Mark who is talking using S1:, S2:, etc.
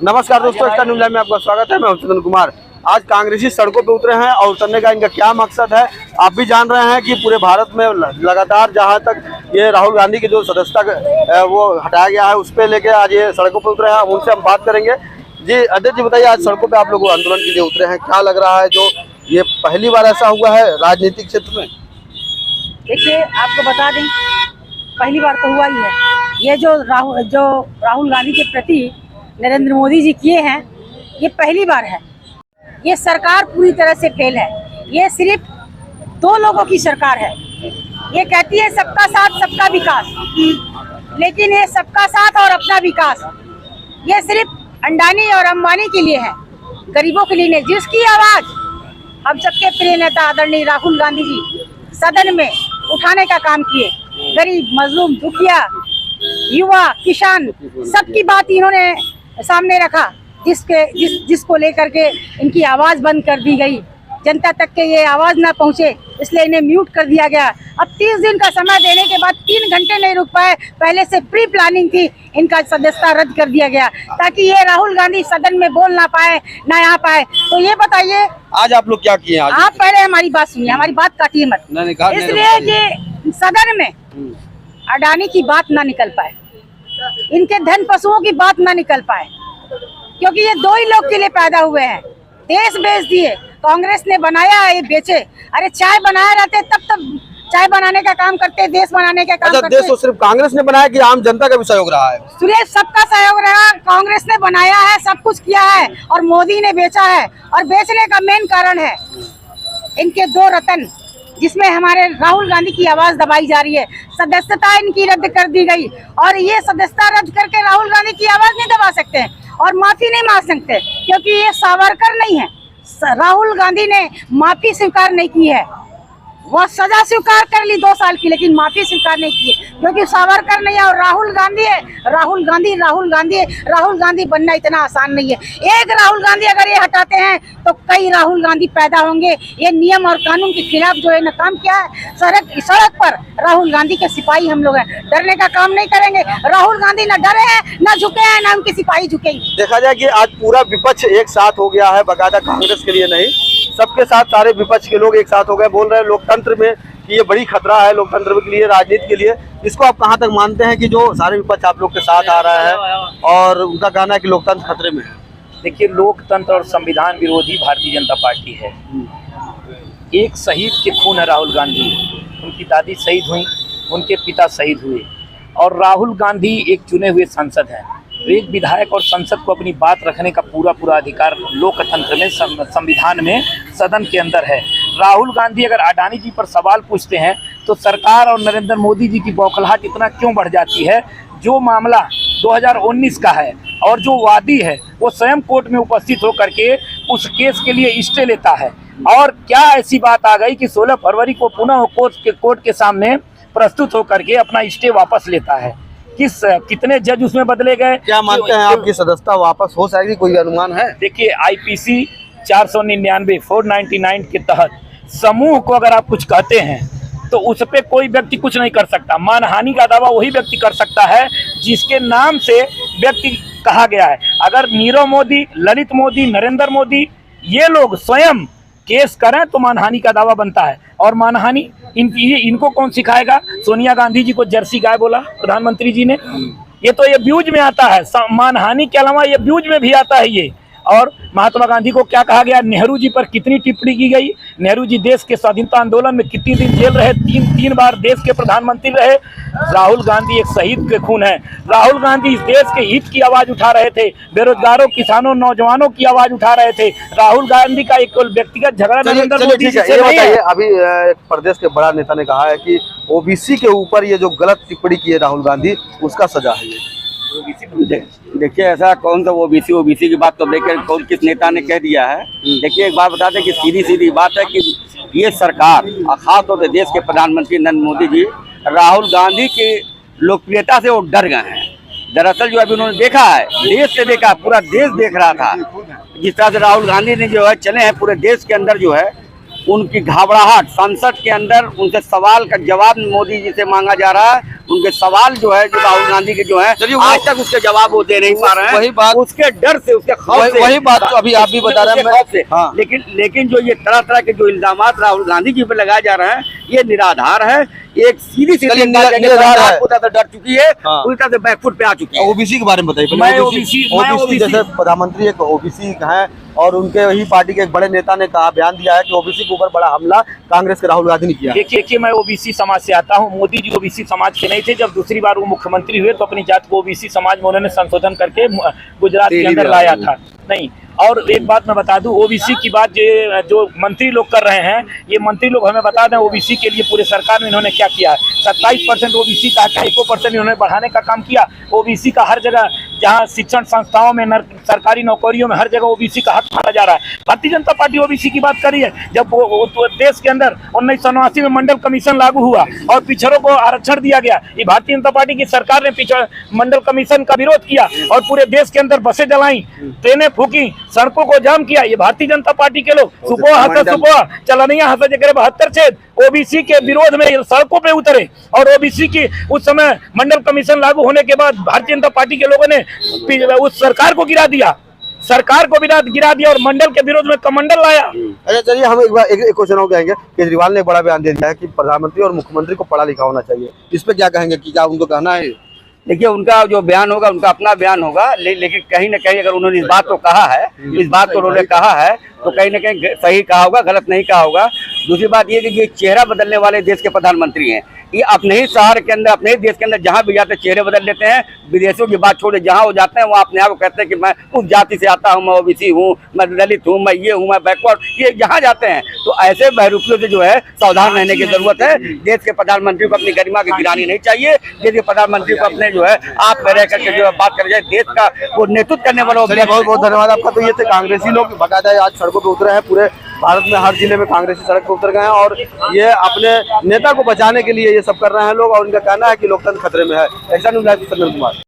S1: नमस्कार दोस्तों, star news live में आपका स्वागत है। मैं चंदन कुमार। आज कांग्रेसी सड़कों पे उतरे हैं और उतरने का इनका क्या मकसद है आप भी जान रहे हैं कि पूरे भारत में लगातार जहां तक ये राहुल गांधी की जो सदस्यता वो हटाया गया है उस पर लेके आज ये सड़कों पे उतरे हैं। उनसे हम बात करेंगे। जी अध्यक्ष जी बताइए, आज सड़कों पे आप लोग आंदोलन के लिए उतरे हैं, क्या लग रहा है? जो ये पहली बार ऐसा हुआ है राजनीतिक क्षेत्र में?
S2: देखिए, आपको बता दें, पहली बार तो हुआ ही है। ये जो राहुल गांधी के प्रति नरेंद्र मोदी जी किए हैं, ये पहली बार है। ये सरकार पूरी तरह से फेल है। ये सिर्फ दो लोगों की सरकार है। ये कहती है सबका साथ सबका विकास, लेकिन ये सबका साथ और अपना विकास ये सिर्फ अंडानी और अंबानी के लिए है, गरीबों के लिए नहीं। जिसकी आवाज हम सबके प्रिय नेता आदरणीय राहुल गांधी जी सदन में उठाने का काम किए, गरीब, मजलूम, दुखिया, युवा, किसान, सबकी बात इन्होंने सामने रखा, जिसको लेकर के इनकी आवाज बंद कर दी गई। जनता तक के ये आवाज ना पहुंचे, इसलिए इन्हें म्यूट कर दिया गया। अब 30 दिन का समय देने के बाद 3 घंटे नहीं रुक पाए। पहले से प्री प्लानिंग थी, इनका सदस्यता रद्द कर दिया गया ताकि ये राहुल गांधी सदन में बोल ना पाए, ना आ पाए। तो ये बताइए आज आप लोग क्या किए? आप पहले हमारी बात सुनिए, हमारी बात काटिए मत। इसलिए कि सदन में अडानी की बात ना निकल पाए, इनके धन पशुओं की बात ना निकल पाए, क्योंकि ये दो ही लोग के लिए पैदा हुए हैं। देश बेच दिए, कांग्रेस ने बनाया है, ये बेचे। अरे चाय बनाया रहते तब चाय बनाने का काम करते, देश बनाने का काम करते।
S1: देश तो सिर्फ कांग्रेस ने बनाया कि आम जनता का भी सहयोग रहा है?
S2: सुरेश, सबका सहयोग रहा। कांग्रेस ने बनाया है, सब कुछ किया है, और मोदी ने बेचा है। और बेचने का मेन कारण है इनके दो रतन, जिसमें हमारे राहुल गांधी की आवाज दबाई जा रही है। सदस्यता इनकी रद्द कर दी गई, और ये सदस्यता रद्द करके राहुल गांधी की आवाज नहीं दबा सकते और माफी नहीं मांग सकते, क्योंकि ये सावरकर नहीं है। राहुल गांधी ने माफी स्वीकार नहीं की है। वह सजा स्वीकार कर ली 2 साल की, लेकिन माफी स्वीकार नहीं की है, क्योंकि सावरकर नहीं है और राहुल गांधी है। राहुल गांधी बनना इतना आसान नहीं है। एक राहुल गांधी अगर ये हटाते हैं तो कई राहुल गांधी पैदा होंगे। ये नियम और कानून के खिलाफ जो है ना काम किया है। सड़क पर राहुल गांधी के सिपाही हम लोग हैं, डरने का काम नहीं करेंगे। राहुल गांधी न डरे हैं, न झुके हैं, न उनके सिपाही झुकेंगे।
S1: देखा जाए कि आज पूरा विपक्ष एक साथ हो गया है, बकायदा कांग्रेस के लिए नहीं, सबके साथ सारे विपक्ष के लोग एक साथ हो गए। बोल रहे हैं लोकतंत्र में कि ये बड़ी खतरा है, लोकतंत्र के लिए, राजनीति के लिए। इसको आप कहां तक मानते हैं कि जो सारे विपक्ष आप लोग के साथ आ रहा है और उनका कहना है कि लोकतंत्र खतरे में है?
S3: देखिए, लोकतंत्र और संविधान विरोधी भारतीय जनता पार्टी है। एक शहीद के खून है राहुल गांधी। उनकी दादी शहीद हुई, उनके पिता शहीद हुए, और राहुल गांधी एक चुने हुए सांसद हैं। तो एक विधायक और संसद को अपनी बात रखने का पूरा अधिकार लोकतंत्र में, संविधान में, सदन के अंदर है। राहुल गांधी अगर अडानी जी पर सवाल पूछते हैं तो सरकार और नरेंद्र मोदी जी की बौखलाहट इतना क्यों बढ़ जाती है? जो मामला 2019 का है और जो वादी है वो स्वयं कोर्ट में उपस्थित होकर के उस केस के लिए स्टे लेता है, और क्या ऐसी बात आ गई कि 16 फरवरी को पुनः कोर्ट के सामने प्रस्तुत होकर के अपना स्टे वापस लेता है। कितने जज उसमें बदले गए?
S1: क्या मानते हैं आपकी सदस्यता वापस हो जाएगी, कोई अनुमान है?
S3: देखिए, IPC 499 के तहत समूह को अगर आप कुछ कहते हैं तो उस पे कोई व्यक्ति कुछ नहीं कर सकता। मानहानि का दावा वही व्यक्ति कर सकता है जिसके नाम से व्यक्ति कहा गया है। अगर नीरव मोदी, ललित मोदी, नरेंद्र मोदी ये लोग स्वयं केस करें तो मानहानि का दावा बनता है। और मानहानि इनको कौन सिखाएगा? सोनिया गांधी जी को जर्सी गाय बोला प्रधानमंत्री जी ने। ये तो ये व्यूज में आता है, मानहानि के अलावा ये व्यूज में भी आता है ये। और महात्मा गांधी को क्या कहा गया? नेहरू जी पर कितनी टिप्पणी की गई। नेहरू जी देश के स्वाधीनता आंदोलन में कितनी दिन जेल रहे, 3 बार देश के प्रधानमंत्री रहे। राहुल गांधी एक शहीद के खून है। राहुल गांधी इस देश के हित की आवाज उठा रहे थे, बेरोजगारों, किसानों, नौजवानों की आवाज उठा रहे थे। राहुल गांधी का एक व्यक्तिगत झगड़ा नरेंद्र मोदी से नहीं है।
S1: अभी एक प्रदेश के बड़ा नेता ने कहा है कि OBC के ऊपर ये जो गलत टिप्पणी की है राहुल गांधी, उसका सजा है।
S4: देखिए, ऐसा कौन सा OBC की बात तो देखिए कौन किस नेता ने कह दिया है। देखिए, एक बात बता दें कि सीधी बात है कि ये सरकार, खासतौर से देश के प्रधानमंत्री नरेंद्र मोदी जी, राहुल गांधी की लोकप्रियता से वो डर गए हैं। दरअसल जो अभी उन्होंने देखा है, देश से देखा, पूरा देश देख रहा था जिस तरह से राहुल गांधी ने जो है चले हैं पूरे देश के अंदर, जो है उनकी घबराहट। संसद के अंदर उनसे सवाल का जवाब मोदी जी से मांगा जा रहा है, उनके सवाल जो है, जो राहुल गांधी के जो है, आज तक उसके जवाब वो दे नहीं पा रहे हैं।
S1: वही बात,
S4: उसके डर से, उसके खौफ से,
S1: वही बात तो अभी आप भी बता रहे हैं। हाँ।
S4: लेकिन जो ये तरह तरह के जो इल्जामात राहुल गांधी जी पे लगाए जा रहे हैं, ये निराधार है। एक सीधी डर चुकी है, पूरी तरह से बैकफुट पे आ चुकी है।
S1: ओबीसी के बारे में बताइए।
S3: ओबीसी
S1: जैसे प्रधानमंत्री एक ओबीसी हैं और उनके ही पार्टी के एक बड़े नेता ने कहा, बयान दिया है कि ओबीसी के ऊपर बड़ा हमला कांग्रेस के राहुल गांधी ने किया।
S3: देखिए मैं ओबीसी समाज से आता हूं। मोदी जी ओबीसी समाज के नहीं थे। जब दूसरी बार वो मुख्यमंत्री हुए तो अपनी जात को ओबीसी समाज में उन्होंने संशोधन करके गुजरात के अंदर लाया था। नहीं, और एक बात मैं बता दूं, ओबीसी की बात जो मंत्री लोग कर रहे हैं, ये मंत्री लोग हमें बता दें ओबीसी के लिए पूरे सरकार में इन्होंने क्या किया है। 27% ओबीसी का 2.5% इन्होंने बढ़ाने का काम किया। ओबीसी का हर जगह, जहां शिक्षण संस्थाओं में, सरकारी नौकरियों में, हर जगह ओबीसी का हक माना जा रहा है। भारतीय जनता पार्टी ओबीसी की बात करी है। जब वो देश के अंदर 1989 में मंडल कमीशन लागू हुआ और पिछड़ों को आरक्षण दिया गया, ये भारतीय जनता पार्टी की सरकार ने मंडल कमीशन का विरोध किया और पूरे देश के अंदर बसें जलाई, ट्रेनें फूकी, सड़कों को जाम किया। ये भारतीय जनता पार्टी के लोग सुबह चलनिया हंस जगह 72 छेद ओबीसी के विरोध में सड़कों पे उतरे और ओबीसी की उस समय मंडल कमीशन लागू होने के बाद भारतीय जनता पार्टी के लोगों ने उस सरकार को गिरा दिया, और मंडल के विरोध में कमंडल लाया।
S1: अच्छा चलिए, हम एक बार एक क्वेश्चन हो जाएंगे। केजरीवाल ने एक बड़ा बयान दे दिया है कि प्रधानमंत्री और मुख्यमंत्री को पढ़ा लिखा होना चाहिए। इस पे क्या कहेंगे, कि क्या उनको कहना है?
S4: देखिए, उनका जो बयान होगा, उनका अपना बयान होगा, लेकिन कहीं ना कहीं अगर उन्होंने इस बात को कहा है, इस बात को उन्होंने कहा है, तो कहीं ना कहीं सही कहा होगा, गलत नहीं कहा होगा। दूसरी बात ये कि ये चेहरा बदलने वाले देश के प्रधानमंत्री हैं। ये अपने ही शहर के अंदर, अपने ही देश के अंदर जहाँ भी जाते हैं चेहरे बदल लेते हैं। विदेशों की बात छोड़े, जहाँ वो जाते हैं वहाँ अपने आप को कहते हैं कि मैं उस जाति से आता हूँ, मैं ओबीसी हूँ, मैं दलित हूँ, मैं ये हूँ, मैं बैकवर्ड। ये जहाँ जाते हैं तो ऐसे बहरूपियों से जो है सावधान रहने की जरूरत है। देश के प्रधानमंत्री को अपनी गरिमा की गिरानी नहीं चाहिए। देश के प्रधानमंत्री को अपने जो है आप में रह करके जो है बात कर जाए, देश का वो नेतृत्व करने वाला।
S1: बहुत बहुत धन्यवाद आपका। तो ये थे कांग्रेसी लोग, बाकायदा आज सड़कों पर उतरे हैं। पूरे भारत में हर जिले में कांग्रेसी सड़क पर उतर गए हैं और ये अपने नेता को बचाने के लिए ये सब कर रहे हैं लोग, और उनका कहना है कि लोकतंत्र खतरे में है। ऐसा नहीं, चंदन कुमार।